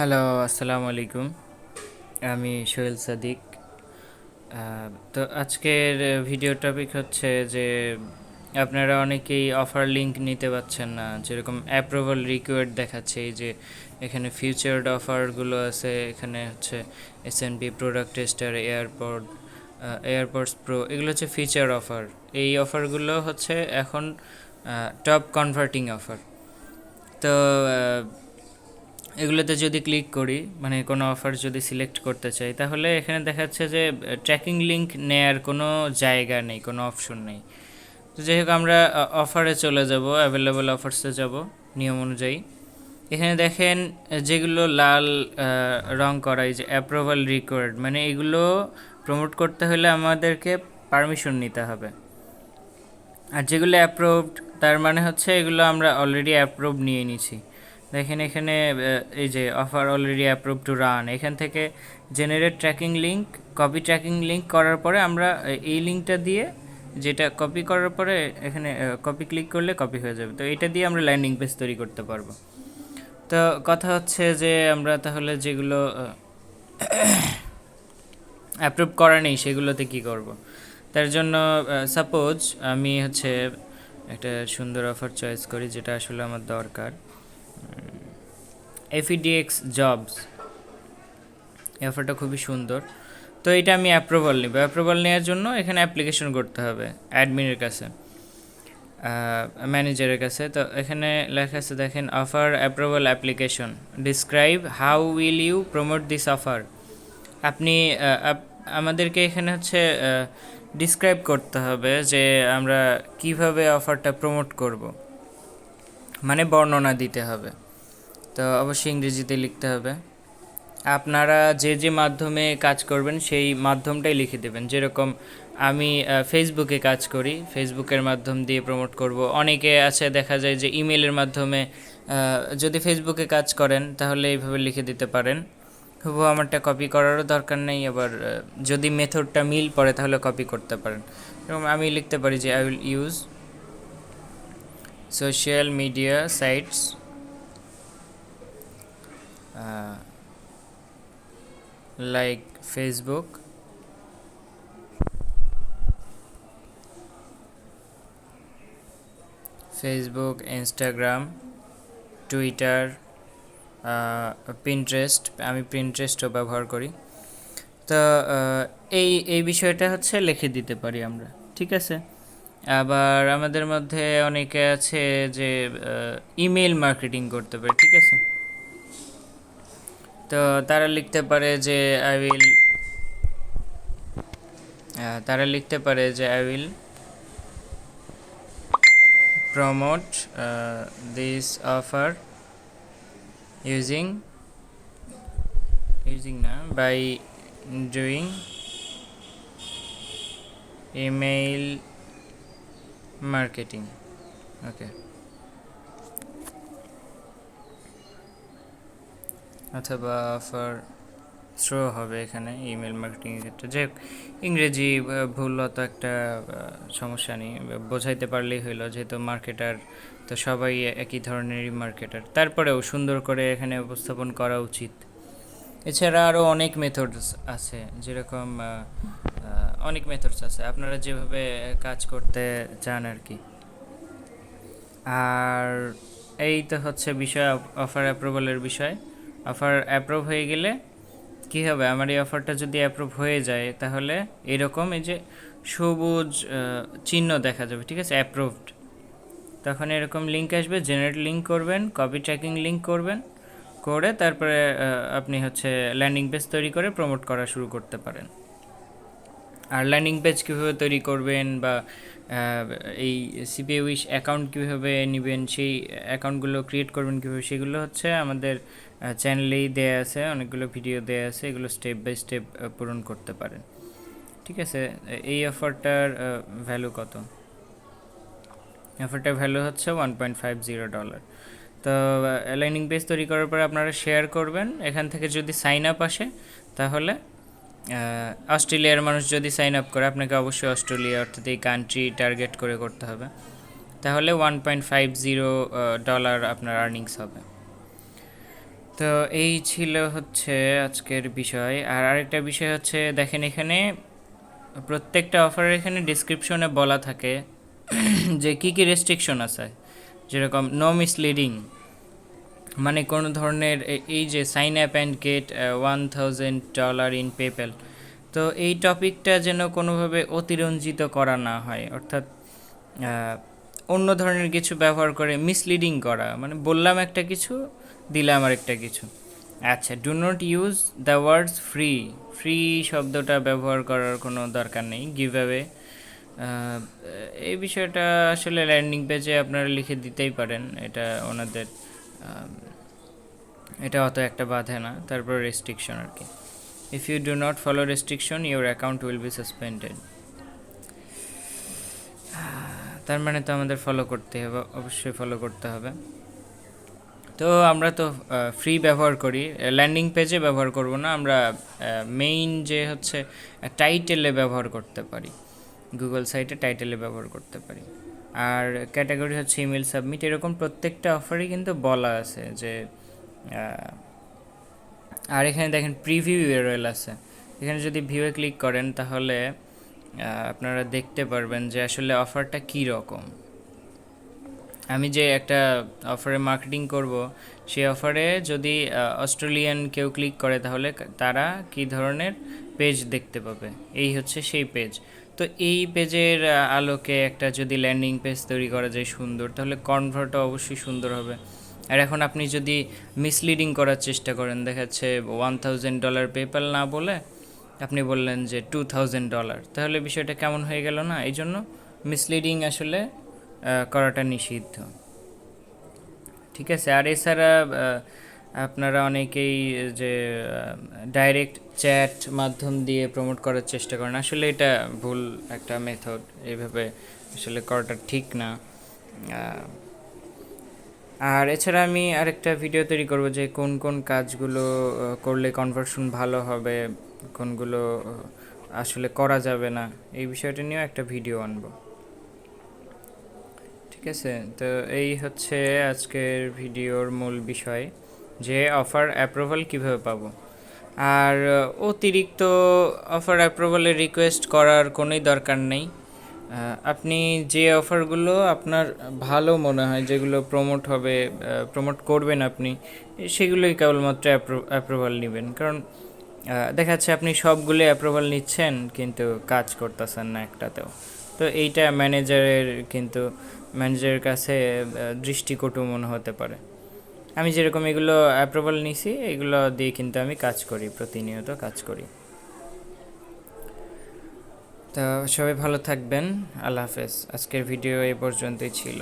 Hello, আসসালামু আলাইকুম। আমি সোহেল সাদিক। তো আজকের ভিডিও টপিক হচ্ছে যে আপনারা অনেকেই অফার লিংক নিতে পারছেন না, যেরকম অ্যাপ্রুভাল রিকোয়ার্ড দেখাচ্ছে। এই যে এখানে ফিউচার্ড অফারগুলো আছে, এখানে হচ্ছে S&P product tester, AirPods pro, এগুলো হচ্ছে ফিচার অফার। এই অফারগুলো হচ্ছে এখন টপ কনভার্টিং অফার। তো এগুলোতে যদি ক্লিক করি, মানে কোনো অফার যদি সিলেক্ট করতে চাই, তাহলে এখানে দেখাচ্ছে যে ট্র্যাকিং লিঙ্ক নেয়ার কোনো জায়গা নেই, কোনো অপশন নেই। তো যাই হোক, আমরা অফারে চলে যাব, অ্যাভেলেবল অফার্সে যাব নিয়ম অনুযায়ী। এখানে দেখেন যেগুলো লাল রং করা, এই যে অ্যাপ্রুভাল রিকোয়ার্ড, মানে এগুলো প্রমোট করতে হলে আমাদেরকে পারমিশন নিতে হবে। আর যেগুলো অ্যাপ্রুভড, তার মানে হচ্ছে এগুলো আমরা অলরেডি অ্যাপ্রুভ নিয়ে নিছি। দেখেন এখানে এই যে offer already approve to run, এখান থেকে generate tracking link, copy tracking link করার পরে আমরা এই লিঙ্কটা দিয়ে, যেটা কপি করার পরে এখানে কপি ক্লিক করলে কপি হয়ে যাবে। তো এটা দিয়ে আমরা ল্যান্ডিং পেজ তৈরি করতে পারবো। তো কথা হচ্ছে যে আমরা তাহলে যেগুলো অ্যাপ্রুভ করা নেই সেগুলোতে কি করব। তার জন্য সাপোজ আমি হচ্ছে একটা সুন্দর অফার চয়েস করি, যেটা আসলে আমার দরকার। FEDX জবস, এই অফারটা খুবই সুন্দর। তো এটা আমি অ্যাপ্রুভাল নিব। অ্যাপ্রুভাল নেওয়ার জন্য এখানে অ্যাপ্লিকেশন করতে হবে অ্যাডমিনের কাছে, ম্যানেজারের কাছে। তো এখানে লেখা আছে, দেখেন, offer approval application, describe how will you promote this offer. আপনি আমাদেরকে এখানে হচ্ছে ডিসক্রাইব করতে হবে যে আমরা কিভাবে অফারটা প্রমোট করব, মানে বর্ণনা দিতে হবে। তো অবশ্যই ইংরেজিতে লিখতে হবে। আপনারা যে যে মাধ্যমে কাজ করবেন সেই মাধ্যমটাই লিখে দেবেন। যেরকম আমি ফেসবুকে কাজ করি, ফেসবুকের মাধ্যম দিয়ে প্রমোট করব। অনেকে আছে দেখা যায় যে ইমেলের মাধ্যমে, যদি ফেসবুকে কাজ করেন তাহলে এইভাবে লিখে দিতে পারেন। হুবহু আমারটা কপি করারও দরকার নেই, আবার যদি মেথডটা মিল পড়ে তাহলে কপি করতে পারেন। এবং আমি লিখতে পারি যে I will use social media sites like Facebook, Instagram, Twitter, Pinterest. আমি পিন্টারেস্টও ব্যবহার করি। তো এই এই বিষয়টা হচ্ছে লিখে দিতে পারি আমরা, ঠিক আছে। আবার আমাদের মধ্যে অনেকে আছে যে ইমেল মার্কেটিং করতে পারে, ঠিক আছে। তো তারা লিখতে পারে যে I will, promote this offer using by doing email marketing. ওকে, অথবা অফার থ্রো হবে এখানে ইমেল মার্কেটিংয়ের ক্ষেত্রে। যে ইংরেজি ভুল হতো একটা সমস্যা নেই, বোঝাইতে পারলেই হইলো, যেহেতু মার্কেটার তো সবাই একই ধরনেরই মার্কেটার। তারপরেও সুন্দর করে এখানে উপস্থাপন করা উচিত। এছাড়া আরও অনেক মেথডস আছে, যেরকম অনেক মেথডস আছে, আপনারা যেভাবে কাজ করতে চান আর কি। আর এই তো হচ্ছে বিষয় অফার অ্যাপ্রুভালের বিষয়। অফার অ্যাপ্রুভ হয়ে গেলে কী হবে, আমার এই অফারটা যদি অ্যাপ্রুভ হয়ে যায় তাহলে এরকম এই যে সবুজ চিহ্ন দেখা যাবে, ঠিক আছে, অ্যাপ্রুভড। তখন এরকম লিঙ্ক আসবে, জেনারেট লিঙ্ক করবেন, কপি ট্র্যাকিং লিঙ্ক করবেন, করে তারপরে আপনি হচ্ছে ল্যান্ডিং পেজ তৈরি করে প্রমোট করা শুরু করতে পারেন। আর ল্যান্ডিং পেজ কীভাবে তৈরি করবেন বা এই Cpawish অ্যাকাউন্ট কীভাবে নেবেন, সেই অ্যাকাউন্টগুলো ক্রিয়েট করবেন কীভাবে, সেগুলো হচ্ছে আমাদের চ্যানেলেই দেয়া আছে, অনেকগুলো ভিডিও দেয়া আছে, এগুলো স্টেপ বাই স্টেপ পূরণ করতে পারেন, ঠিক আছে। এই অফারটার ভ্যালু কত? অফারটার ভ্যালু হচ্ছে $1.50। তো ল্যান্ডিং পেজ তৈরি করার পর আপনারা শেয়ার করবেন। এখান থেকে যদি সাইন আপ আসে, তাহলে অস্ট্রেলিয়ার মানুষ যদি সাইন আপ করে, আপনাকে অবশ্যই অস্ট্রেলিয়া অর্থাৎ এই কান্ট্রি টার্গেট করে করতে হবে, তাহলে $1.50 আপনার আর্নিংস হবে। তো এই ছিল হচ্ছে আজকের বিষয়। আর আরেকটা বিষয় হচ্ছে দেখেন এখানে প্রত্যেকটা অফারের এখানে ডিসক্রিপশনে বলা থাকে যে কী কী রেস্ট্রিকশন আছে, যেরকম নো মিসলিডিং, মানে কোনো ধরনের এই যে sign up and get $1000 in PayPal, তো এই টপিকটা যেন কোনোভাবে অতিরঞ্জিত করা না হয়, অর্থাৎ অন্য ধরনের কিছু ব্যবহার করে মিসলিডিং করা, মানে বললাম একটা কিছু দিলাম আর একটা কিছু। আচ্ছা, do not use the words free, free শব্দটা ব্যবহার করার কোনো দরকার নেই। গিভ অ্যাওয়ে, এই বিষয়টা আসলে ল্যান্ডিং পেজে আপনারা লিখে দিতেই পারেন, এটা ওনাদের এটা অত একটা বাধে না। তারপর রেস্ট্রিকশন আর কি, if you do not follow restriction your account will be suspended. তার মানে তো আমাদের ফলো করতে হবে, অবশ্যই ফলো করতে হবে। তো আমরা তো ফ্রি ব্যবহার করি, ল্যান্ডিং পেজে ব্যবহার করব না, আমরা মেইন যে হচ্ছে টাইটেলে ব্যবহার করতে পারি, গুগল সাইটে টাইটেলে ব্যবহার করতে পারি। আর ক্যাটাগরি হচ্ছে ইমেল সাবমিট, এরকম প্রত্যেকটা অফারই কিন্তু বলা আছে যে আর এখানে দেখেন প্রিভিউ ইউআরএল আছে, এখানে যদি ভিউয়ে ক্লিক করেন তাহলে আপনারা দেখতে পারবেন যে আসলে অফারটা কী রকম। আমি যে একটা অফারে মার্কেটিং করব, সেই অফারে যদি অস্ট্রেলিয়ান কেউ ক্লিক করে তাহলে তারা কী ধরনের পেজ দেখতে পাবে, এই হচ্ছে সেই পেজ। তো এই পেজের আলোকে একটা যদি ল্যান্ডিং পেজ তৈরি করা যায় সুন্দর, তাহলে কনভার্টও অবশ্যই সুন্দর হবে। আর এখন আপনি যদি মিসলিডিং করার চেষ্টা করেন, দেখাচ্ছে $1000 পেপ্যাল না বলে আপনি বললেন যে $2000, তাহলে বিষয়টা কেমন হয়ে গেল না? এই জন্য মিসলিডিং আসলে করাটা নিষিদ্ধ, ঠিক আছে। আর এছাড়া আপনারা অনেকেই যে ডাইরেক্ট চ্যাট মাধ্যম দিয়ে প্রমোট করার চেষ্টা করেন, আসলে এটা ভুল একটা মেথড, এইভাবে আসলে করাটা ঠিক না। আর এছাড়া আমি আরেকটা ভিডিও তৈরি করব যে কোন কোন কাজগুলো করলে কনভার্সন ভালো হবে, কোনগুলো আসলে করা যাবে না, এই বিষয়টা নিয়েও একটা ভিডিও আনবো, ঠিক আছে। তো এই হচ্ছে আজকের ভিডিওর মূল বিষয়, যে অফার অ্যাপ্রুভাল কীভাবে পাবো। আর অতিরিক্ত অফার অ্যাপ্রুভালের রিকোয়েস্ট করার কোনোই দরকার নেই। আপনি যে অফারগুলো আপনার ভালো মনে হয়, যেগুলো প্রমোট হবে, প্রমোট করবেন আপনি, সেগুলোই কেবলমাত্র অ্যাপ্রুভাল নেবেন। কারণ দেখা যাচ্ছে আপনি সবগুলো অ্যাপ্রুভাল নিচ্ছেন কিন্তু কাজ করতেছেন না একটাতেও, তো এইটা ম্যানেজারের কাছে দৃষ্টিকটু মনে হতে পারে। আমি যেরকম এগুলো অ্যাপ্রুভাল নিছি, এগুলো দিয়ে কিন্তু আমি কাজ করি, প্রতিনিয়ত কাজ করি। তো সবাই ভালো থাকবেন, আল্লাহ হাফেজ। আজকের ভিডিও এই পর্যন্তই ছিল।